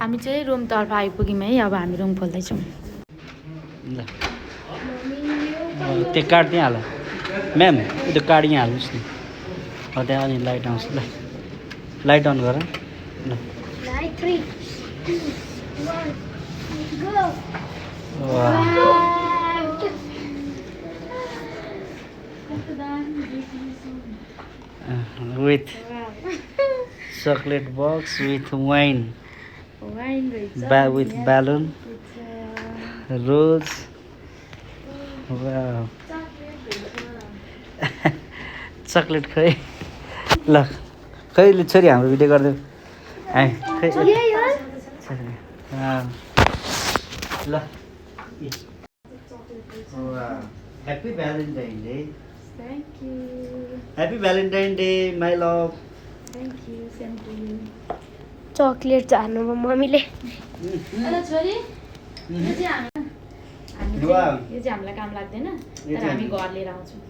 हामी चाहिँ रुमतर्फ आइपुग्यौँ है। अब हामी रुम खोल्दैछौँ। ल त्यो कार्ड त्यहाँ हाल म्याम, त्यो कार्ड यहाँ हाल्नुहोस् नि। त्यहाँ अनि लाइट आउँछ। ल लाइट अन गर। ल 3, 2, 1, go! With chocolate box with wine. Wine With balloon. Rose. Wow. Chocolate खै ल कहिले छोरी हाम्रो भिडियो गरिदेऊ ल happy Valentine day Thank you. Happy Valentine day my love Thank you. Same to you. Chocolate चाहनु भयो मम्मीले। अरे छोरी यो चाहिँ हामीलाई काम लाग्दैन तर हामी घर लिएर आउँछौँ।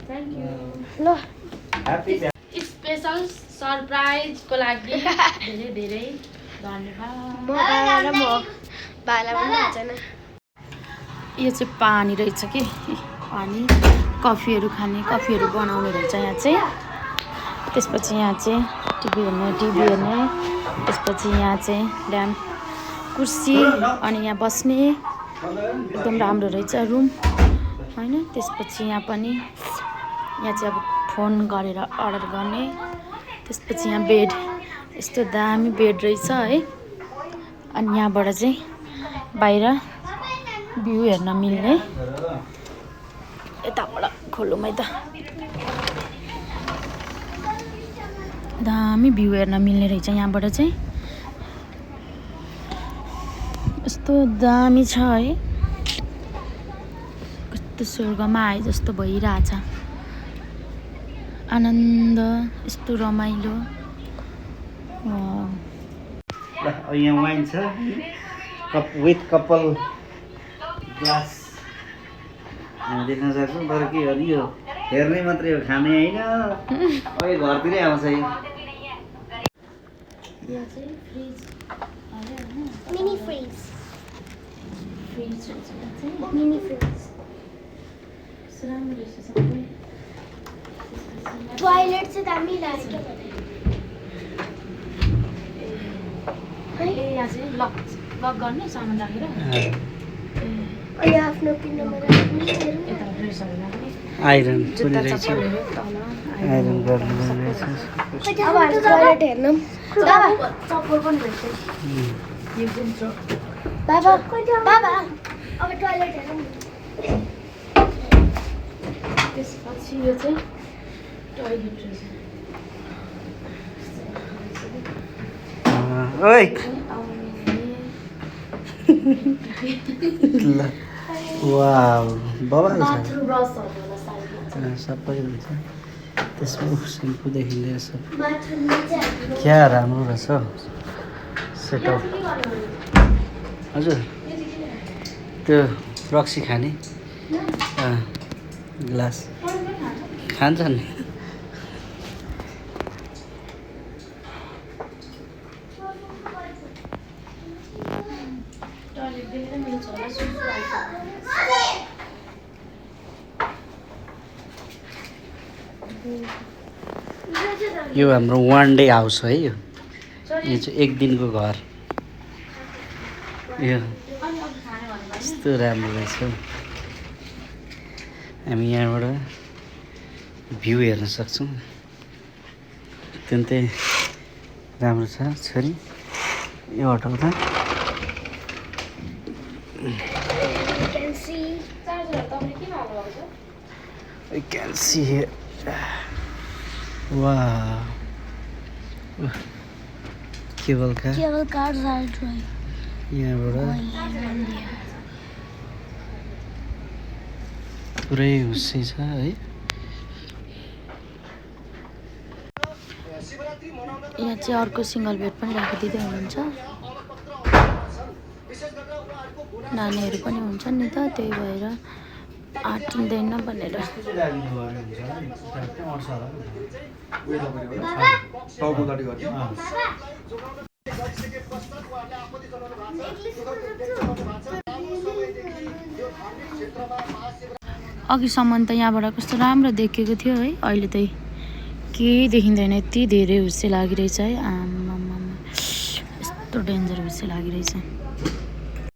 Thank you. ल ह्याप्पी स्पेसल सरप्राइजको लागि धेरै धेरै धन्यवाद। म बाला र म बाला पनि हुँदैन। यो चाहिँ पानी रहेछ कि पानी कफीहरू खाने कफीहरू बनाउने रहेछ यहाँ चाहिँ। त्यसपछि यहाँ चाहिँ टिभी हेर्ने त्यसपछि यहाँ चाहिँ ल्याम्प कुर्सी अनि यहाँ बस्ने एकदम राम्रो रहेछ रुम होइन। त्यसपछि यहाँ पनि यहाँ चाहिँ अब फोन गरेर अर्डर गर्ने। त्यसपछि यहाँ बेड यस्तो दामी बेड रहेछ है। अनि यहाँबाट चाहिँ बाहिर भ्यू हेर्न मिल्ने। यताबाट खोलौँ है त दामी भ्यू हेर्न मिल्ने रहेछ यहाँबाट चाहिँ। यस्तो दामी छ है कस्तो स्वर्गमा आए जस्तो भइरहेछ। आनन्द यस्तो रमाइलो। यहाँ वाइन छ विथ कपाल ग्लास हामी देख्न सक्छौँ। तर के हो नि यो हेर्ने मात्रै हो खाने होइन। अहिले घरतिरै आउँछ यो। Mini fridge fridge mini fridge राम्रो रहेछ सबै। टॉयलेट चाहिँ दामी लाग्यो यहाँ चाहिँ लक गर्ने सामान राखेर अनि आफ्नो पिन्डोमा राख्ने। यता ड्रेसहरू राख्ने आइरन पनि जुत्ता रहेछ। चप्पलहरू तल आइरन गर्नु रहेछ। अब हामी टॉयलेट हेर्नु। बाबा चप्पल पनि रहेछ। यो जुन बाबा बाबा अब टॉयलेट हेर्नु। त्यसपछि यो चाहिँ टोयलेट रहेछ। ओइ ल वाउ बबाल छ। बाथरुम ब्रसहरू होला साइडमा। सबै हुन्छ त्यसमा सेम्पूदेखि लिएर सब बाथरुममा चाहिँ क्या राम्रो रहेछ हौ सेटअप। हजुर त्यो रक्सी खाने ग्लास खान्छ नि। टोयलेट देखेर मेरो छोरा सुसु आइछ। यो हाम्रो वान डे हाउस है। यो चाहिँ एक दिनको घर। यो यस्तो राम्रो रहेछ। हामी यहाँबाट भ्यू हेर्न सक्छौँ। अत्यन्तै राम्रो छ छोरी यो होटल त। I can see it. Wow. Cable car यहाँबाट पुरै हुस्सै छ है। यहाँ चाहिँ अर्को सिङ्गल बेड पनि राखिदिँदै हुनुहुन्छ। नानीहरू पनि हुन्छ नि त त्यही भएर आँटिँदैन भनेर। अघिसम्म त यहाँबाट कस्तो राम्रो देखेको थियो है, अहिले त केही देखिँदैन, यति धेरै हुस्से लागिरहेछ है। आमामा यस्तो डेन्जर हुस्से लागिरहेछ।